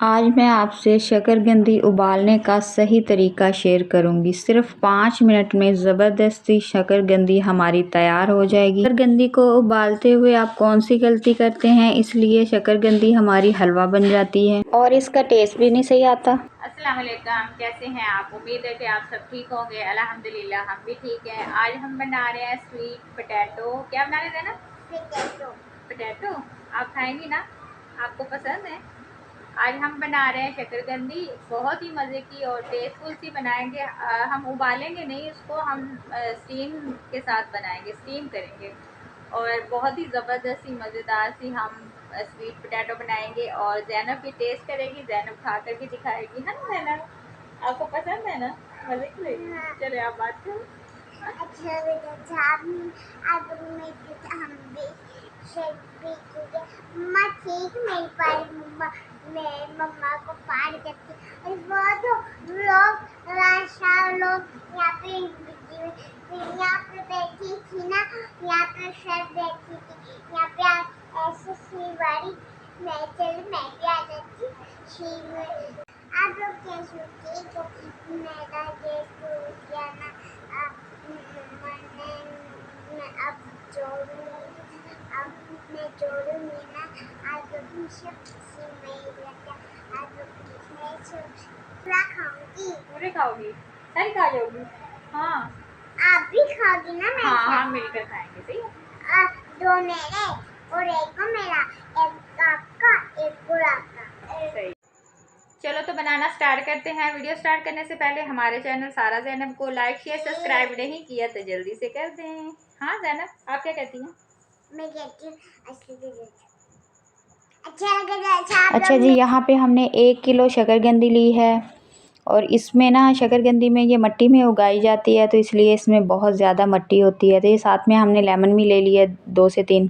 आज मैं आपसे शकरकंदी उबालने का सही तरीका शेयर करूंगी। सिर्फ 5 मिनट में ज़बरदस्ती शकरकंदी हमारी तैयार हो जाएगी। शकरकंदी को उबालते हुए आप कौन सी गलती करते हैं, इसलिए शकरकंदी हमारी हलवा बन जाती है और इसका टेस्ट भी नहीं सही आता। अस्सलाम वालेकुम, कैसे हैं आप? उम्मीद है कि आप सब ठीक होंगे। अल्हम्दुलिल्लाह हम भी ठीक हैं। आज हम बना रहे हैं स्वीट पोटैटो। क्या बना रहे थे ना? पोटैटो। आप खाएंगी ना? आपको पसंद है? आज हम बना रहे हैं शकरकंदी। बहुत ही मज़े की और टेस्टफुल सी बनाएंगे। हम उबालेंगे नहीं, उसको हम स्टीम के साथ बनाएंगे, स्टीम करेंगे और बहुत ही ज़बरदस्त सी मज़ेदार सी हम स्वीट पोटैटो बनाएंगे। और ज़ैनब भी टेस्ट करेगी, ज़ैनब खा कर भी दिखाएगी, है ना ज़ैनब? आपको पसंद है ना? मज़े की लगी? चले आप बात करो। अच्छा बेटा, हम भी शेक भी किए। मम्मा ठीक नहीं पाई, मैं मम्मा को पार करती और वो तो लोग राशा लोग यहाँ पे बैठी थी ना, यहाँ पे शेफ बैठी थी, यहाँ पे ऐसे सीवाड़ी मैं भी आ जाती शी में। आप लोग कैसे होती तो मेरा गेट टूट गया ना, मैं अब जोड़ूंगी ना, आज पूरा खाऊंगी। पूरे खाओगी? सारी खा जाओगी? हाँ। आप भी खाओगी ना? हाँ हाँ, मिलकर खाएंगे। सही, दो मेरे और एक मेरा, एक आपका, एक पूरा आपका। सही। चलो तो बनाना स्टार्ट करते हैं। वीडियो स्टार्ट करने से पहले हमारे चैनल सारा ज़ैनब को लाइक शेयर सब्सक्राइब नहीं किया तो जल्दी से कर दें। हाँ ज़ैनब, आप क्या कहती हैं? मैं कहती हूँ अच्छा जी, यहाँ पे हमने 1 किलो शकरकंदी ली है और इसमें ना शकरकंदी में ये मिट्टी में उगाई जाती है, तो इसलिए इसमें बहुत ज़्यादा मिट्टी होती है। तो ये साथ में हमने लेमन भी ले लिया 2 से 3।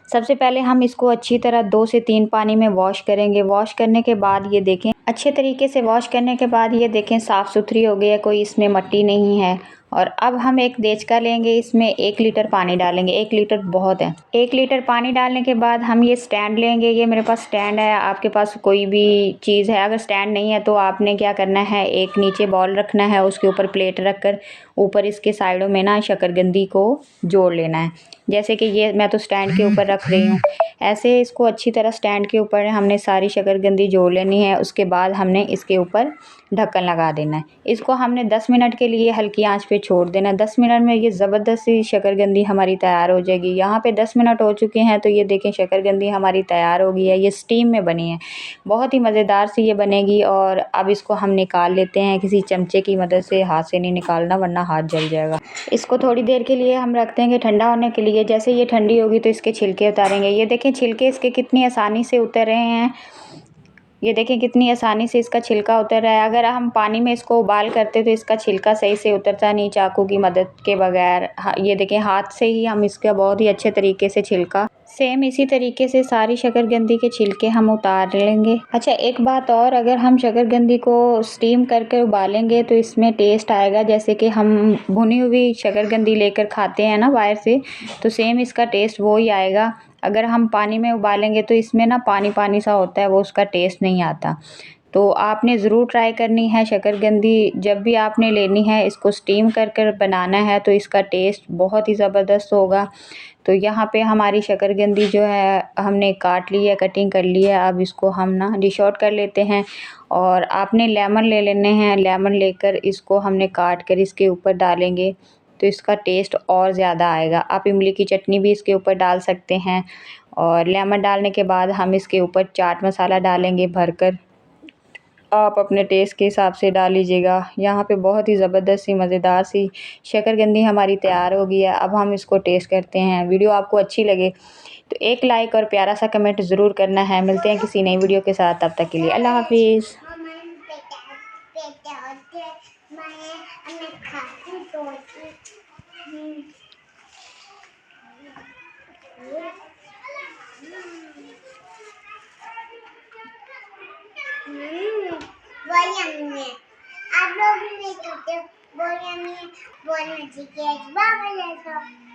सबसे पहले हम इसको अच्छी तरह 2 से 3 पानी में वॉश करेंगे। वॉश करने के बाद ये देखें, अच्छे तरीके से वॉश करने के बाद ये देखें साफ़ सुथरी हो गई है, कोई इसमें मिट्टी नहीं है। और अब हम एक देचका लेंगे, इसमें 1 लीटर पानी डालेंगे। 1 लीटर बहुत है। 1 लीटर पानी डालने के बाद हम ये स्टैंड लेंगे। ये मेरे पास स्टैंड है, आपके पास कोई भी चीज़ है। अगर स्टैंड नहीं है तो आपने क्या करना है, एक नीचे बॉल रखना है, उसके ऊपर प्लेट रख कर ऊपर इसके साइडों में ना शकरकंदी को जोड़ लेना है। जैसे कि ये मैं तो स्टैंड के ऊपर रख रही हूँ, ऐसे इसको अच्छी तरह स्टैंड के ऊपर हमने सारी शकरकंदी जोड़ लेनी है। उसके बाद हमने इसके ऊपर ढक्कन लगा देना है। इसको हमने 10 मिनट के लिए हल्की आंच पे छोड़ देना है। 10 मिनट में ये ज़बरदस्त सी शकरकंदी हमारी तैयार हो जाएगी। यहाँ पे 10 मिनट हो चुके हैं, तो ये देखें शकरकंदी हमारी तैयार हो गई है। ये स्टीम में बनी है, बहुत ही मज़ेदार सी ये बनेगी। और अब इसको हम निकाल लेते हैं किसी चमचे की मदद से। हाथ से नहीं निकालना वरना हाथ जल जाएगा। इसको थोड़ी देर के लिए हम रख देंगे ठंडा होने के लिए। जैसे ये ठंडी होगी तो इसके छिलके उतारेंगे। ये देखें छिलके इसके कितनी आसानी से उतर रहे हैं। ये देखें कितनी आसानी से इसका छिलका उतर रहा है। अगर हम पानी में इसको उबाल करते तो इसका छिलका सही से उतरता नहीं चाकू की मदद के बगैर। ये देखें हाथ से ही हम इसका बहुत ही अच्छे तरीके से छिलका, सेम इसी तरीके से सारी शकरकंदी के छिलके हम उतार लेंगे। अच्छा एक बात और, अगर हम शकरकंदी को स्टीम करके उबालेंगे तो इसमें टेस्ट आएगा जैसे कि हम भुनी हुई शकरकंदी लेकर खाते हैं ना बाहर से, तो सेम इसका टेस्ट वो ही आएगा। अगर हम पानी में उबालेंगे तो इसमें ना पानी पानी सा होता है, वो उसका टेस्ट नहीं आता। तो आपने ज़रूर ट्राई करनी है शकरकंदी। जब भी आपने लेनी है इसको स्टीम कर कर बनाना है, तो इसका टेस्ट बहुत ही ज़बरदस्त होगा। तो यहाँ पे हमारी शकरकंदी जो है हमने काट ली है, कटिंग कर ली है। अब इसको हम ना डिश आउट कर लेते हैं। और आपने लेमन ले लेने हैं, लेमन लेकर इसको हमने काट कर इसके ऊपर डालेंगे तो इसका टेस्ट और ज़्यादा आएगा। आप इमली की चटनी भी इसके ऊपर डाल सकते हैं। और लेमन डालने के बाद हम इसके ऊपर चाट मसाला डालेंगे भरकर। आप अपने टेस्ट के हिसाब से डाल लीजिएगा। यहाँ पे बहुत ही ज़बरदस्त सी मज़ेदार सी शकरकंदी हमारी तैयार हो गई है। अब हम इसको टेस्ट करते हैं। वीडियो आपको अच्छी लगे तो एक लाइक और प्यारा सा कमेंट ज़रूर करना है। मिलते हैं किसी नई वीडियो के साथ, तब तक के लिए अल्लाह हाफिज़। बहुत यम्मी है। आप लोग भी नहीं खाते, बहुत यम्मी है, बहुत मजे के।